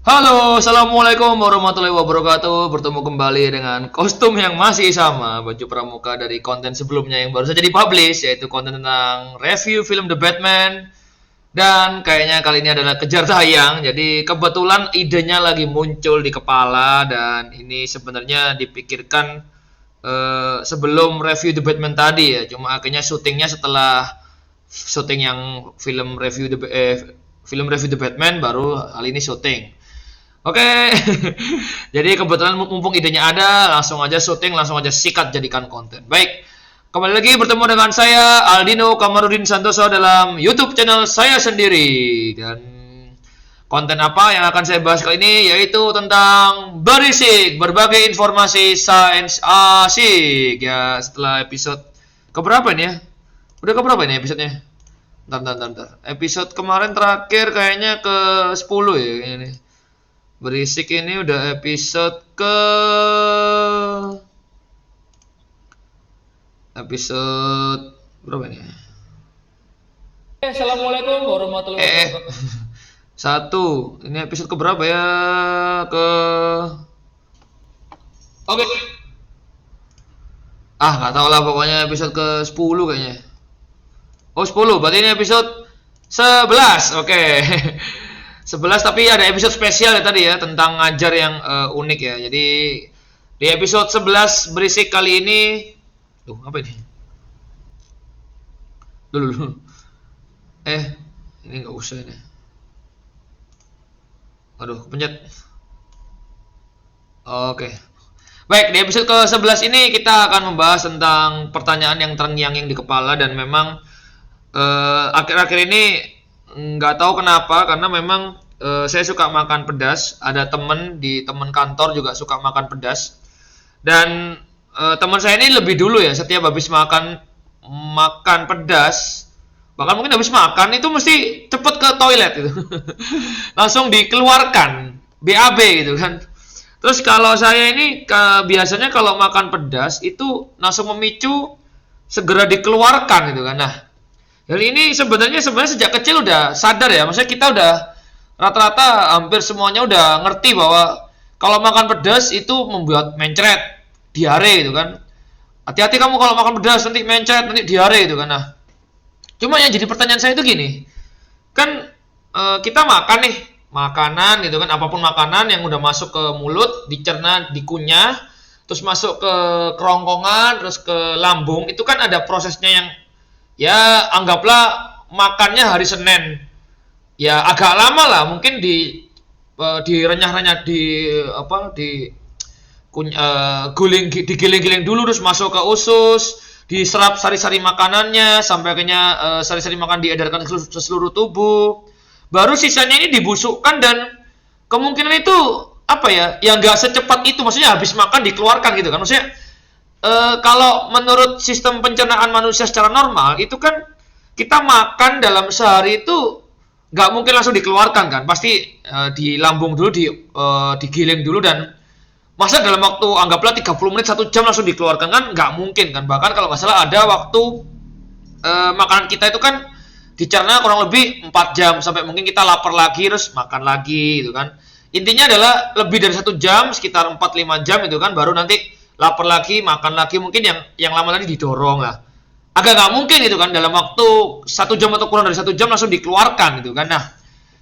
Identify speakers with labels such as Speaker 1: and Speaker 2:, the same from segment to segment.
Speaker 1: Halo, assalamualaikum warahmatullahi wabarakatuh. Bertemu kembali dengan kostum yang masih sama, baju pramuka dari konten sebelumnya yang baru saja dipublish, yaitu konten tentang review film The Batman. Dan kayaknya kali ini adalah kejar tayang. Jadi kebetulan idenya lagi muncul di kepala dan ini sebenarnya dipikirkan sebelum review The Batman tadi ya. Cuma akhirnya syutingnya setelah syuting yang film review The Batman baru kali ini syuting. Oke, jadi kebetulan mumpung idenya ada, langsung aja syuting, langsung aja sikat jadikan konten. Baik, kembali lagi bertemu dengan saya Aldino Kamarudin Santoso dalam YouTube channel saya sendiri. Dan konten apa yang akan saya bahas kali ini yaitu tentang berisik, berbagai informasi sains asik. Ya, setelah episode keberapa ini ya? Udah keberapa ini episodenya? Bentar. Episode kemarin terakhir kayaknya ke 10 ya kayaknya nih. Berisik ini udah episode berapa ini?
Speaker 2: Assalamualaikum warahmatullahi wabarakatuh.
Speaker 1: Satu. Ini episode keberapa ya? Oke. Nggak tahu lah, pokoknya episode ke 10 kayaknya. Oh, 10. Berarti ini episode 11. Oke. 11, tapi ada episode spesial ya tadi ya, tentang ngajar yang unik ya. Jadi di episode 11 berisik kali ini, apa ini? Dulu. Ini nggak usah ini. Aduh, kepencet. Oke. Baik, di episode ke-11 ini kita akan membahas tentang pertanyaan yang terngiang-ngiang di kepala. Dan memang akhir-akhir ini nggak tahu kenapa, karena memang saya suka makan pedas. Ada temen kantor juga suka makan pedas. Dan teman saya ini lebih dulu ya, setiap habis makan pedas, bahkan mungkin habis makan itu mesti cepet ke toilet gitu. Langsung dikeluarkan BAB gitu kan. Terus kalau saya ini biasanya kalau makan pedas itu langsung memicu segera dikeluarkan gitu kan. Nah, hal ini sebenarnya sejak kecil udah sadar ya. Maksudnya kita udah rata-rata hampir semuanya udah ngerti bahwa kalau makan pedas itu membuat mencret, diare gitu kan. Hati-hati kamu kalau makan pedas, nanti mencret, nanti diare gitu kan. Nah, cuma yang jadi pertanyaan saya itu gini. Kan kita makan nih makanan gitu kan, apapun makanan yang udah masuk ke mulut, dicerna, dikunyah, terus masuk ke kerongkongan, terus ke lambung, itu kan ada prosesnya yang ya anggaplah makannya hari Senin, ya agak lama lah, mungkin direnyah-renyah, digiling-giling dulu, terus masuk ke usus, diserap sari-sari makanannya sampai akhirnya sari-sari makan diedarkan ke seluruh tubuh, baru sisanya ini dibusukkan. Dan kemungkinan itu apa ya, yang nggak secepat itu, maksudnya habis makan dikeluarkan gitu kan. Maksudnya kalau menurut sistem pencernaan manusia secara normal itu kan kita makan dalam sehari itu nggak mungkin langsung dikeluarkan kan, pasti di lambung dulu, digiling dulu, dan masa dalam waktu anggaplah 30 menit 1 jam langsung dikeluarkan kan nggak mungkin kan. Bahkan kalau nggak salah ada waktu makanan kita itu kan dicerna kurang lebih 4 jam, sampai mungkin kita lapar lagi terus makan lagi gitu kan. Intinya adalah lebih dari 1 jam, sekitar 4-5 jam itu kan, baru nanti lapar lagi, makan lagi, mungkin yang lama tadi didorong lah. Agak nggak mungkin gitu kan, dalam waktu 1 jam atau kurang dari 1 jam langsung dikeluarkan gitu kan. Nah,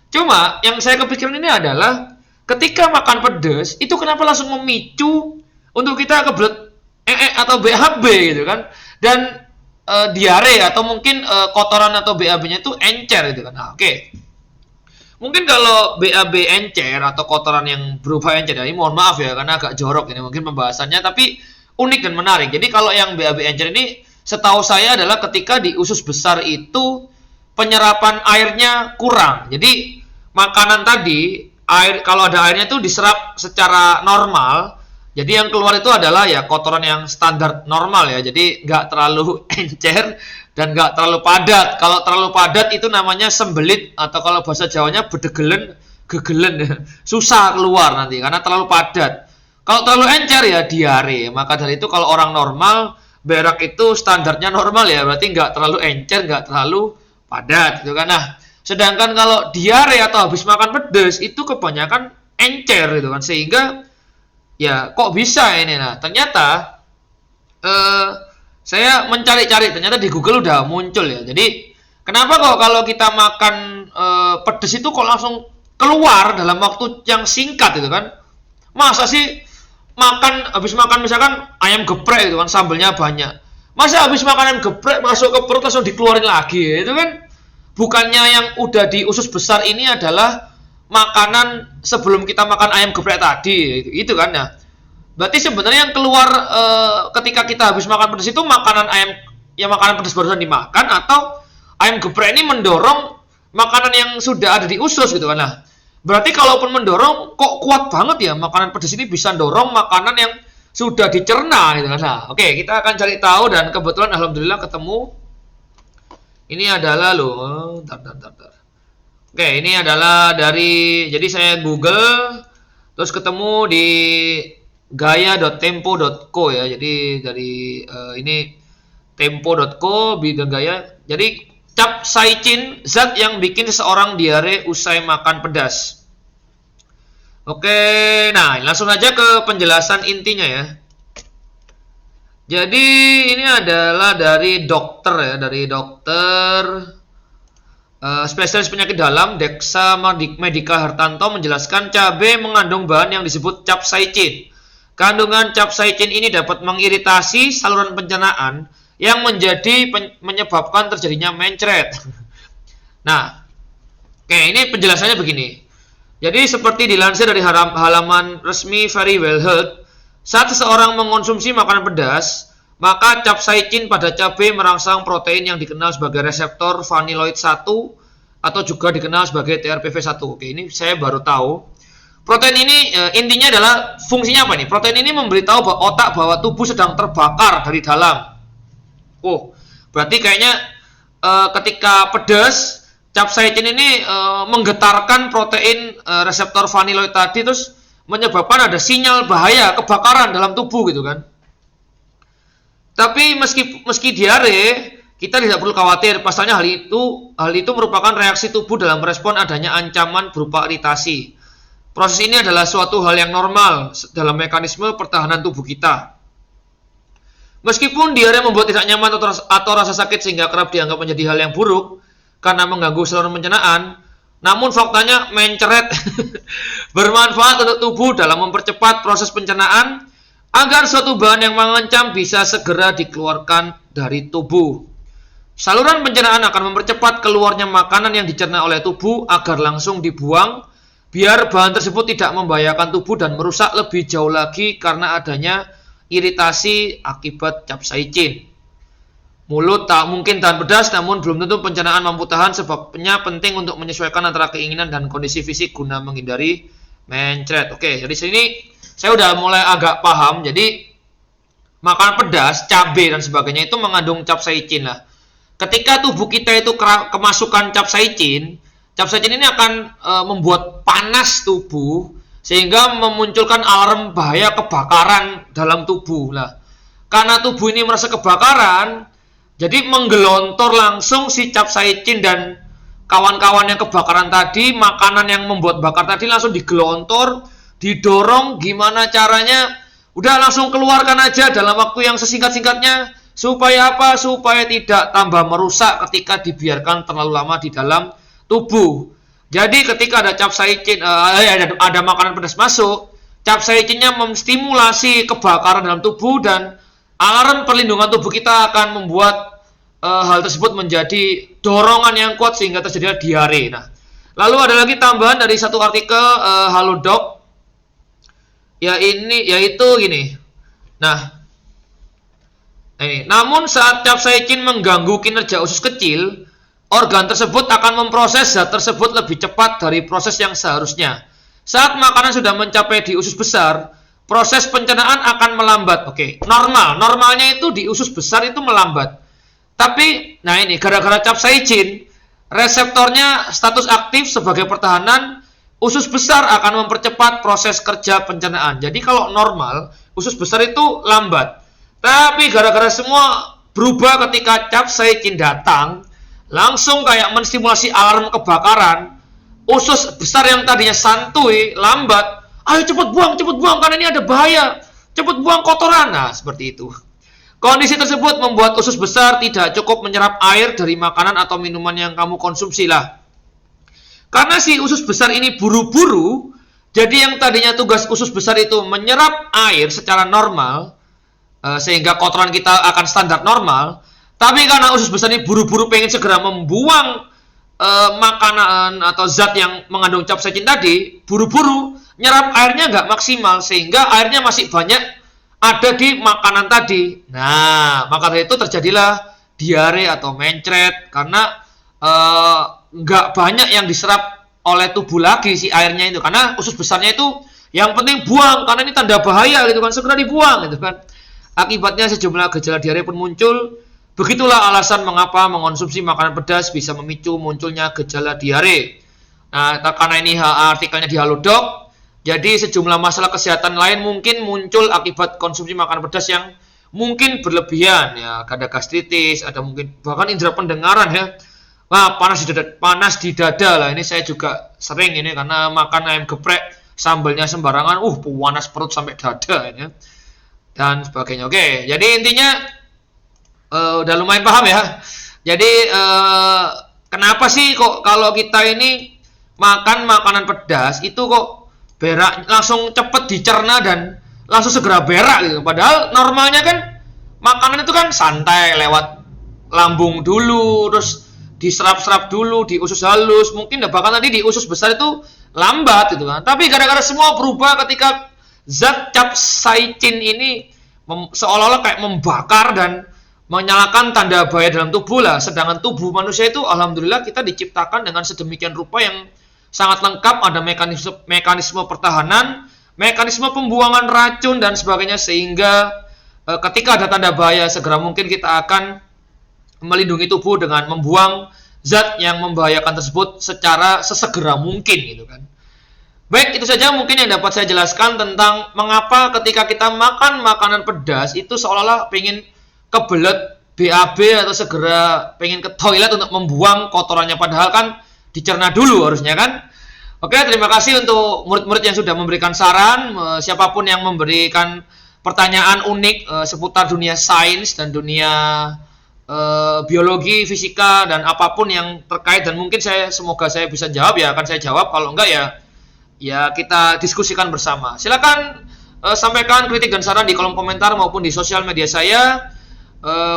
Speaker 1: cuma yang saya kepikiran ini adalah ketika makan pedas, itu kenapa langsung memicu untuk kita kebelet atau BAB gitu kan. Dan diare atau mungkin kotoran atau BAB-nya itu encer gitu kan. Nah, oke. Mungkin kalau BAB encer atau kotoran yang berupa encer, ini mohon maaf ya karena agak jorok ini mungkin pembahasannya, tapi unik dan menarik. Jadi kalau yang BAB encer ini setahu saya adalah ketika di usus besar itu penyerapan airnya kurang. Jadi makanan tadi, kalau ada airnya itu diserap secara normal. Jadi yang keluar itu adalah ya kotoran yang standar normal ya. Jadi nggak terlalu encer dan nggak terlalu padat. Kalau terlalu padat itu namanya sembelit, atau kalau bahasa Jawanya bedegelen, gegelen ya. Susah keluar nanti karena terlalu padat. Kalau terlalu encer ya diare. Maka dari itu kalau orang normal, berak itu standarnya normal ya. Berarti nggak terlalu encer, nggak terlalu padat gitu kan. Nah, sedangkan kalau diare atau habis makan pedas itu kebanyakan encer gitu kan, sehingga ya kok bisa ini. Nah ternyata saya mencari-cari, ternyata di Google udah muncul ya. Jadi kenapa kok kalau kita makan pedes itu kok langsung keluar dalam waktu yang singkat gitu kan? Masa sih habis makan misalkan ayam geprek gitu kan, sambelnya banyak. Masa habis makan ayam geprek masuk ke perut langsung dikeluarin lagi, itu kan? Bukannya yang udah di usus besar ini adalah makanan sebelum kita makan ayam geprek tadi, itu kan ya. Berarti sebenarnya yang keluar ketika kita habis makan pedas itu makanan ayam, ya makanan pedas barusan dimakan, atau ayam geprek ini mendorong makanan yang sudah ada di usus gitu kan. Nah, berarti kalaupun mendorong, kok kuat banget ya makanan pedas ini bisa dorong makanan yang sudah dicerna gitu kan. Nah, oke, kita akan cari tahu dan kebetulan alhamdulillah ketemu. Ini adalah Oke, ini adalah jadi saya Google terus ketemu di gaya.tempo.co ya. Jadi dari ini tempo.co bidang gaya. Jadi capsaicin, zat yang bikin seseorang diare usai makan pedas. Oke, nah langsung aja ke penjelasan intinya ya. Jadi ini adalah dari dokter ya, dari dokter spesialis penyakit dalam Deksa Medika Hartanto menjelaskan cabai mengandung bahan yang disebut capsaicin. Kandungan capsaicin ini dapat mengiritasi saluran pencernaan yang menyebabkan terjadinya mencret. Nah, oke, ini penjelasannya begini. Jadi seperti dilansir dari halaman resmi Very Well Health, saat seseorang mengonsumsi makanan pedas, maka capsaicin pada cabai merangsang protein yang dikenal sebagai reseptor vanilloid 1 atau juga dikenal sebagai TRPV1. Oke, ini saya baru tahu. Protein ini intinya adalah fungsinya apa nih? Protein ini memberitahu otak bahwa tubuh sedang terbakar dari dalam. Oh, berarti kayaknya ketika pedas, capsaicin ini menggetarkan protein reseptor vanilloid tadi, terus menyebabkan ada sinyal bahaya kebakaran dalam tubuh gitu kan. Tapi meski diare, kita tidak perlu khawatir. Pasalnya hal itu merupakan reaksi tubuh dalam merespon adanya ancaman berupa iritasi. Proses ini adalah suatu hal yang normal dalam mekanisme pertahanan tubuh kita. Meskipun diare membuat tidak nyaman atau rasa sakit sehingga kerap dianggap menjadi hal yang buruk karena mengganggu saluran pencernaan, namun faktanya mencret bermanfaat untuk tubuh dalam mempercepat proses pencernaan agar suatu bahan yang mengancam bisa segera dikeluarkan dari tubuh. Saluran pencernaan akan mempercepat keluarnya makanan yang dicerna oleh tubuh agar langsung dibuang, biar bahan tersebut tidak membahayakan tubuh dan merusak lebih jauh lagi karena adanya iritasi akibat capsaicin. Mulut tak mungkin tahan pedas, namun belum tentu pencernaan mampu tahan, sebabnya penting untuk menyesuaikan antara keinginan dan kondisi fisik guna menghindari mencret. Oke, jadi sini saya udah mulai agak paham. Jadi makanan pedas, cabai dan sebagainya itu mengandung capsaicin lah. Ketika tubuh kita itu kemasukan capsaicin ini akan membuat panas tubuh sehingga memunculkan alarm bahaya kebakaran dalam tubuh. Nah, karena tubuh ini merasa kebakaran, jadi menggelontor langsung si capsaicin dan kawan-kawan yang kebakaran tadi, makanan yang membuat bakar tadi langsung digelontor, didorong. Gimana caranya? Udah langsung keluarkan aja dalam waktu yang sesingkat-singkatnya. Supaya apa? Supaya tidak tambah merusak ketika dibiarkan terlalu lama di dalam tubuh. Jadi ketika ada capsaicin, ada makanan pedas masuk, capsaicinnya menstimulasi kebakaran dalam tubuh dan alarm perlindungan tubuh kita akan membuat hal tersebut menjadi dorongan yang kuat sehingga terjadi diare. Nah, lalu ada lagi tambahan dari satu artikel Halodoc, yaitu gini. Nah, ini, namun saat capsaicin mengganggu kinerja usus kecil, organ tersebut akan memproses zat tersebut lebih cepat dari proses yang seharusnya. Saat makanan sudah mencapai di usus besar, proses pencernaan akan melambat. Oke, normalnya itu di usus besar itu melambat. Tapi, nah ini gara-gara capsaicin, reseptornya status aktif sebagai pertahanan, usus besar akan mempercepat proses kerja pencernaan. Jadi kalau normal, usus besar itu lambat. Tapi gara-gara semua berubah ketika capsaicin datang, langsung kayak menstimulasi alarm kebakaran, usus besar yang tadinya santuy, lambat, ayo cepet buang karena ini ada bahaya, cepet buang kotoran. Nah, seperti itu. Kondisi tersebut membuat usus besar tidak cukup menyerap air dari makanan atau minuman yang kamu konsumsi lah. Karena si usus besar ini buru-buru, jadi yang tadinya tugas usus besar itu menyerap air secara normal, sehingga kotoran kita akan standar normal, tapi karena usus besar ini buru-buru pengen segera membuang makanan atau zat yang mengandung capsaicin tadi, buru-buru nyerap airnya nggak maksimal, sehingga airnya masih banyak ada di makanan tadi. Nah, maka dari itu terjadilah diare atau mencret, karena nggak banyak yang diserap oleh tubuh lagi si airnya itu, karena usus besarnya itu yang penting buang, karena ini tanda bahaya gitu kan, segera dibuang gitu kan. Akibatnya sejumlah gejala diare pun muncul. Begitulah alasan mengapa mengonsumsi makanan pedas bisa memicu munculnya gejala diare. Nah, karena ini artikelnya di Halodoc, jadi sejumlah masalah kesehatan lain mungkin muncul akibat konsumsi makanan pedas yang mungkin berlebihan. Ya, ada gastritis, ada mungkin bahkan indera pendengaran ya. Wah, panas di dada lah. Ini saya juga sering ini karena makan ayam geprek, sambalnya sembarangan, panas perut sampai dada ini. Dan sebagainya. Oke, jadi intinya udah lumayan paham ya. Jadi kenapa sih kok kalau kita ini makan makanan pedas itu kok berak langsung cepet dicerna dan langsung segera berak gitu. Padahal normalnya kan makanan itu kan santai lewat lambung dulu, terus diserap-serap dulu di usus halus, mungkin bahkan tadi di usus besar itu lambat gitu kan. Tapi gara-gara semua berubah ketika zat capsaicin ini seolah-olah kayak membakar dan menyalakan tanda bahaya dalam tubuh lah. Sedangkan tubuh manusia itu alhamdulillah kita diciptakan dengan sedemikian rupa yang sangat lengkap, ada mekanisme pertahanan, mekanisme pembuangan racun dan sebagainya, sehingga ketika ada tanda bahaya segera mungkin kita akan melindungi tubuh dengan membuang zat yang membahayakan tersebut secara sesegera mungkin gitu kan. Baik, itu saja mungkin yang dapat saya jelaskan tentang mengapa ketika kita makan makanan pedas itu seolah-olah pengen kebelet BAB atau segera pengen ke toilet untuk membuang kotorannya, padahal kan dicerna dulu harusnya kan. Oke, terima kasih untuk murid-murid yang sudah memberikan saran. Siapapun yang memberikan pertanyaan unik seputar dunia sains dan dunia biologi, fisika, dan apapun yang terkait, dan mungkin semoga saya bisa jawab ya, akan saya jawab. Kalau enggak ya kita diskusikan bersama. Silakan sampaikan kritik dan saran di kolom komentar maupun di sosial media saya.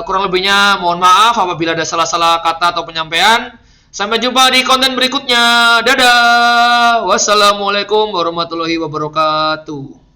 Speaker 1: Kurang lebihnya mohon maaf apabila ada salah-salah kata atau penyampaian. Sampai jumpa di konten berikutnya. Dadah. Wassalamualaikum warahmatullahi wabarakatuh.